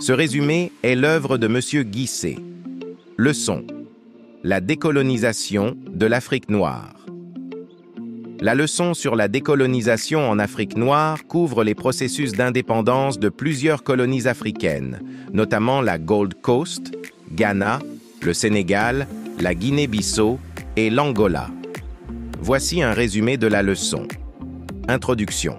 Ce résumé est l'œuvre de M. Guisset. Leçon: la décolonisation de l'Afrique noire. La leçon sur la décolonisation en Afrique noire couvre les processus d'indépendance de plusieurs colonies africaines, notamment la Gold Coast, Ghana, le Sénégal, la Guinée-Bissau et l'Angola. Voici un résumé de la leçon. Introduction.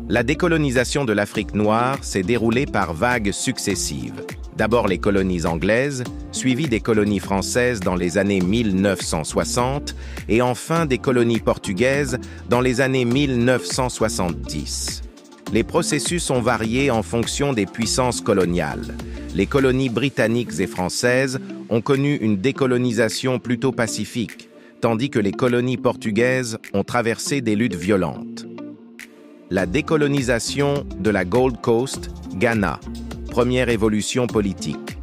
La décolonisation de l'Afrique noire s'est déroulée par vagues successives. D'abord les colonies anglaises, suivies des colonies françaises dans les années 1960 et enfin des colonies portugaises dans les années 1970. Les processus ont varié en fonction des puissances coloniales. Les colonies britanniques et françaises ont connu une décolonisation plutôt pacifique, tandis que les colonies portugaises ont traversé des luttes violentes. La décolonisation de la Gold Coast, Ghana, première évolution politique.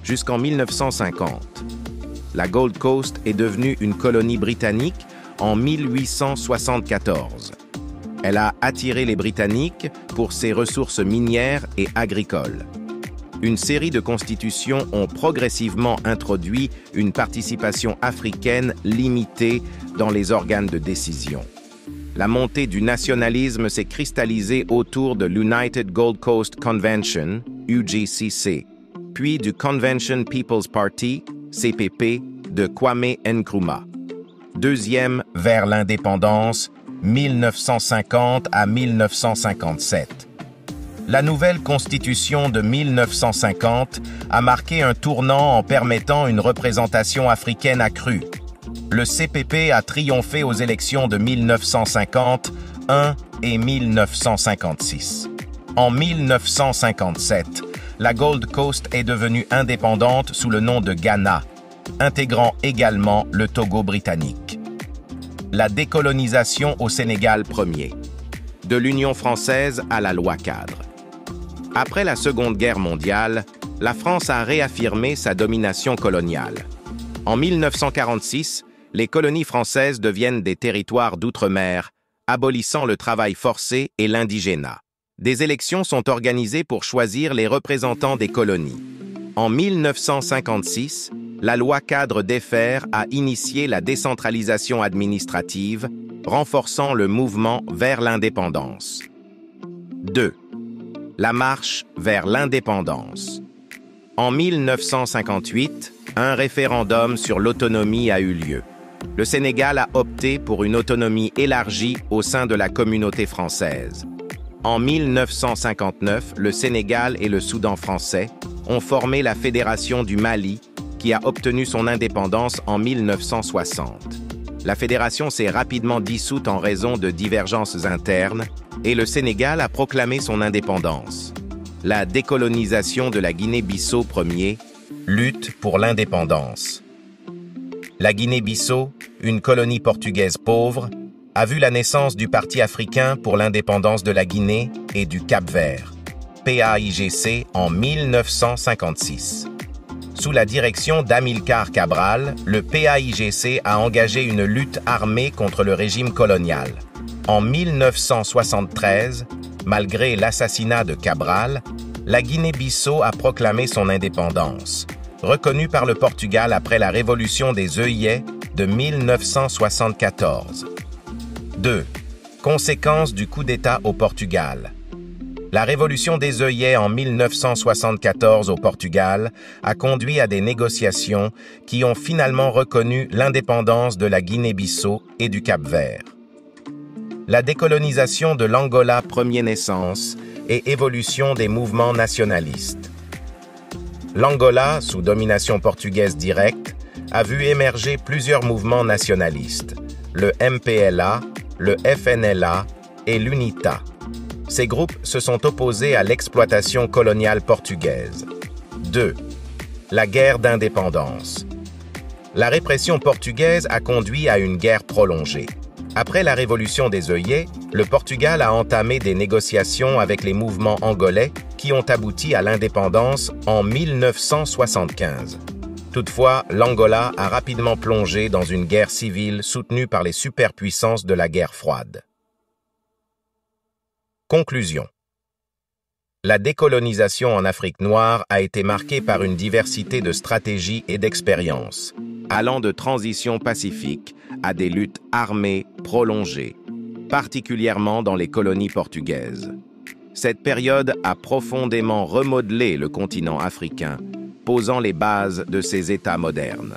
Jusqu'en 1950, la Gold Coast est devenue une colonie britannique en 1874. Elle a attiré les Britanniques pour ses ressources minières et agricoles. Une série de constitutions ont progressivement introduit une participation africaine limitée dans les organes de décision. La montée du nationalisme s'est cristallisée autour de l'United Gold Coast Convention, UGCC, puis du Convention People's Party, CPP, de Kwame Nkrumah. Deuxième vers l'indépendance, 1950 à 1957. La nouvelle constitution de 1950 a marqué un tournant en permettant une représentation africaine accrue. Le CPP a triomphé aux élections de 1951 et 1956. En 1957, la Gold Coast est devenue indépendante sous le nom de Ghana, intégrant également le Togo britannique. La décolonisation au Sénégal premier. De l'Union française à la loi-cadre. Après la Seconde Guerre mondiale, la France a réaffirmé sa domination coloniale. En 1946, les colonies françaises deviennent des territoires d'outre-mer, abolissant le travail forcé et l'indigénat. Des élections sont organisées pour choisir les représentants des colonies. En 1956, la loi-cadre Defferre a initié la décentralisation administrative, renforçant le mouvement vers l'indépendance. 2. La marche vers l'indépendance. En 1958, un référendum sur l'autonomie a eu lieu. Le Sénégal a opté pour une autonomie élargie au sein de la communauté française. En 1959, le Sénégal et le Soudan français ont formé la Fédération du Mali, qui a obtenu son indépendance en 1960. La fédération s'est rapidement dissoute en raison de divergences internes et le Sénégal a proclamé son indépendance. La décolonisation de la Guinée-Bissau premier, lutte pour l'indépendance. La Guinée-Bissau, une colonie portugaise pauvre, a vu la naissance du Parti africain pour l'indépendance de la Guinée et du Cap-Vert, PAIGC, en 1956. Sous la direction d'Amilcar Cabral, le PAIGC a engagé une lutte armée contre le régime colonial. En 1973, malgré l'assassinat de Cabral, la Guinée-Bissau a proclamé son indépendance, reconnue par le Portugal après la révolution des œillets de 1974. 2. Conséquences du coup d'État au Portugal. La révolution des œillets en 1974 au Portugal a conduit à des négociations qui ont finalement reconnu l'indépendance de la Guinée-Bissau et du Cap-Vert. La décolonisation de l'Angola première naissance et évolution des mouvements nationalistes. L'Angola, sous domination portugaise directe, a vu émerger plusieurs mouvements nationalistes, le MPLA, le FNLA et l'UNITA. Ces groupes se sont opposés à l'exploitation coloniale portugaise. 2. La guerre d'indépendance. La répression portugaise a conduit à une guerre prolongée. Après la révolution des œillets, le Portugal a entamé des négociations avec les mouvements angolais qui ont abouti à l'indépendance en 1975. Toutefois, l'Angola a rapidement plongé dans une guerre civile soutenue par les superpuissances de la guerre froide. Conclusion. La décolonisation en Afrique noire a été marquée par une diversité de stratégies et d'expériences, allant de transitions pacifiques à des luttes armées prolongées, particulièrement dans les colonies portugaises. Cette période a profondément remodelé le continent africain, posant les bases de ses États modernes.